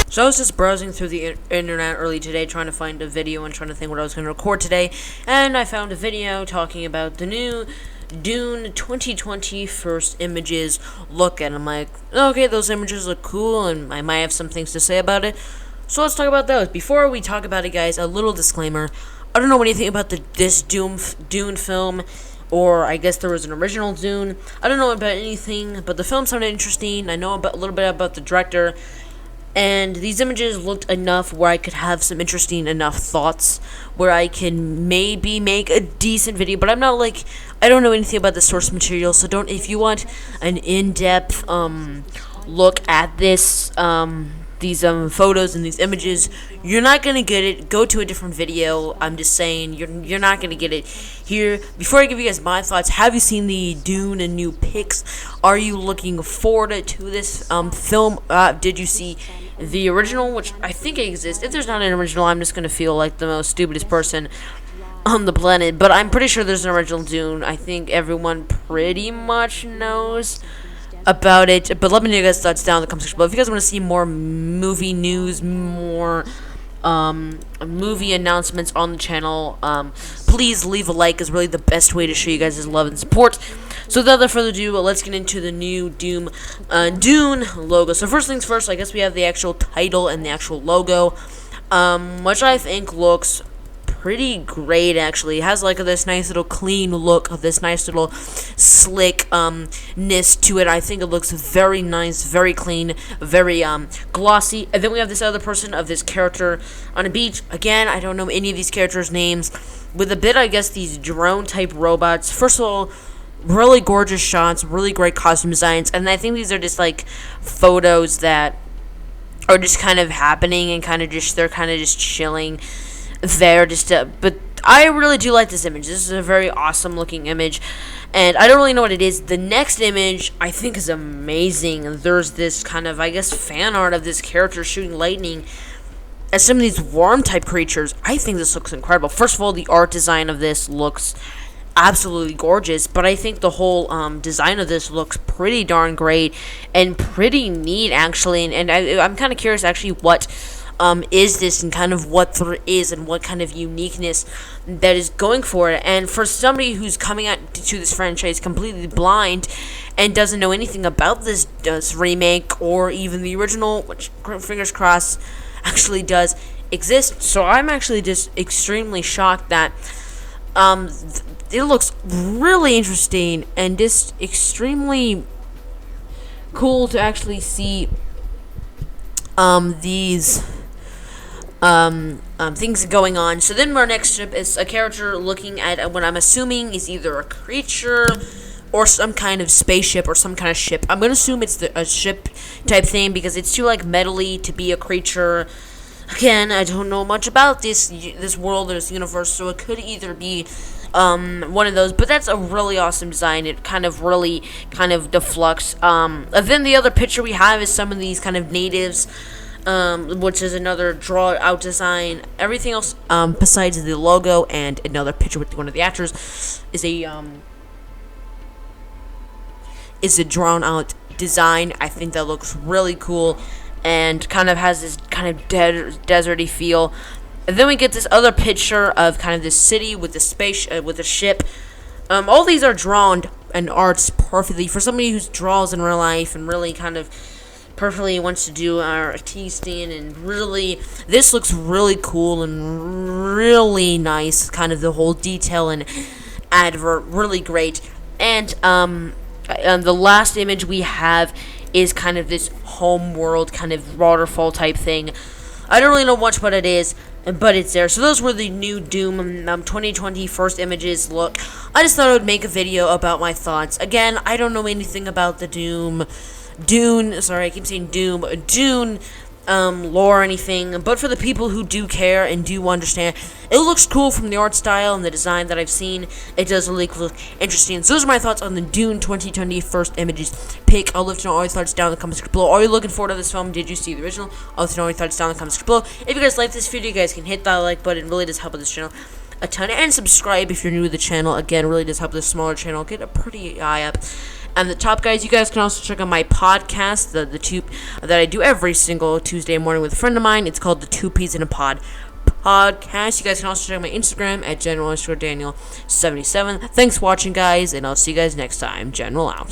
So I was just browsing through the internet early today trying to find a video and trying to think what I was going to record today, and I found a video talking about the new Dune 2020 first images look, and I'm like, okay, those images look cool, and I might have some things to say about it, so let's talk about those. Before we talk about it, guys, a little disclaimer. I don't know anything about this Dune film, or I guess there was an original Dune. I don't know about anything, but the film sounded interesting. I know a little bit about the director, and these images looked enough where I could have some interesting enough thoughts where I can maybe make a decent video. But I'm not like, I don't know anything about the source material, so don't, if you want an in-depth look at this these photos and these images, you're not gonna get it. Go to a different video. I'm just saying, you're not gonna get it here. Before I give you guys my thoughts, have you seen the Dune and new pics? Are you looking forward to this film? Did you see the original, which I think it exists? If there's not an original, I'm just gonna feel like the most stupidest person on the planet. But I'm pretty sure there's an original Dune. I think everyone pretty much knows about it, but let me know your guys' thoughts down in the comment section below. If you guys want to see more movie news, more movie announcements on the channel, please leave a like. Is really the best way to show you guys' love and support. So without further ado, let's get into the new Dune logo. So first things first, I guess we have the actual title and the actual logo, which I think looks pretty great. Actually, it has like this nice little clean look, this nice little slickness to it. I think it looks very nice, very clean, very glossy. And then we have this other person of this character on a beach. Again, I don't know any of these characters' names. With a bit, I guess, these drone type robots. First of all, really gorgeous shots, really great costume designs, and I think these are just like photos that are just kind of happening and they're kind of just chilling there, but I really do like this image. This is a very awesome looking image, and I don't really know what it is. The next image I think is amazing. There's this kind of, I guess, fan art of this character shooting lightning at some of these worm type creatures. I think this looks incredible. First of all, the art design of this looks absolutely gorgeous, but I think the whole design of this looks pretty darn great and pretty neat, actually, and I'm kind of curious actually what is this, and kind of what there is, and what kind of uniqueness that is going for it. And for somebody who's coming out to this franchise completely blind and doesn't know anything about this remake or even the original, which fingers crossed actually does exist, so I'm actually just extremely shocked that it looks really interesting and just extremely cool to actually see these things going on. So then our next ship is a character looking at what I'm assuming is either a creature or some kind of spaceship or some kind of ship. I'm gonna assume it's a ship type thing because it's too like metally to be a creature. Again, I don't know much about this world or this universe, so it could either be one of those, but that's a really awesome design. It really deflects. Then the other picture we have is some of these kind of natives, which is another draw out design. Everything else besides the logo and another picture with one of the actors is a drawn out design. I think that looks really cool and kind of has this kind of deserty feel. And then we get this other picture of kind of this city with the space with a ship. All these are drawn and arts perfectly for somebody who draws in real life and really kind of perfectly wants to do artisting, and really this looks really cool and really nice. Kind of the whole detail and advert, really great. And the last image we have is kind of this home world kind of waterfall type thing. I don't really know much what it is, but it's there. So those were the new Dune 2020 first images look. I just thought I would make a video about my thoughts. Again, I don't know anything about the Dune lore or anything, but for the people who do care and do understand, it looks cool from the art style and the design that I've seen. It does really look interesting. So those are my thoughts on the Dune 2020 first images pick. I'll live to know all your thoughts down in the comments below. Are you looking forward to this film? Did you see the original? I'll live to know all your thoughts down in the comments below. If you guys like this video, you guys can hit that like button. It really does help with this channel a ton, and subscribe if you're new to the channel. Again, it really does help this smaller channel get a pretty eye up. And the top, guys, you guys can also check out my podcast, the two that I do every single Tuesday morning with a friend of mine. It's called the Two Peas in a Pod podcast. You guys can also check out my Instagram at General_Daniel77. Thanks for watching, guys, and I'll see you guys next time. General out.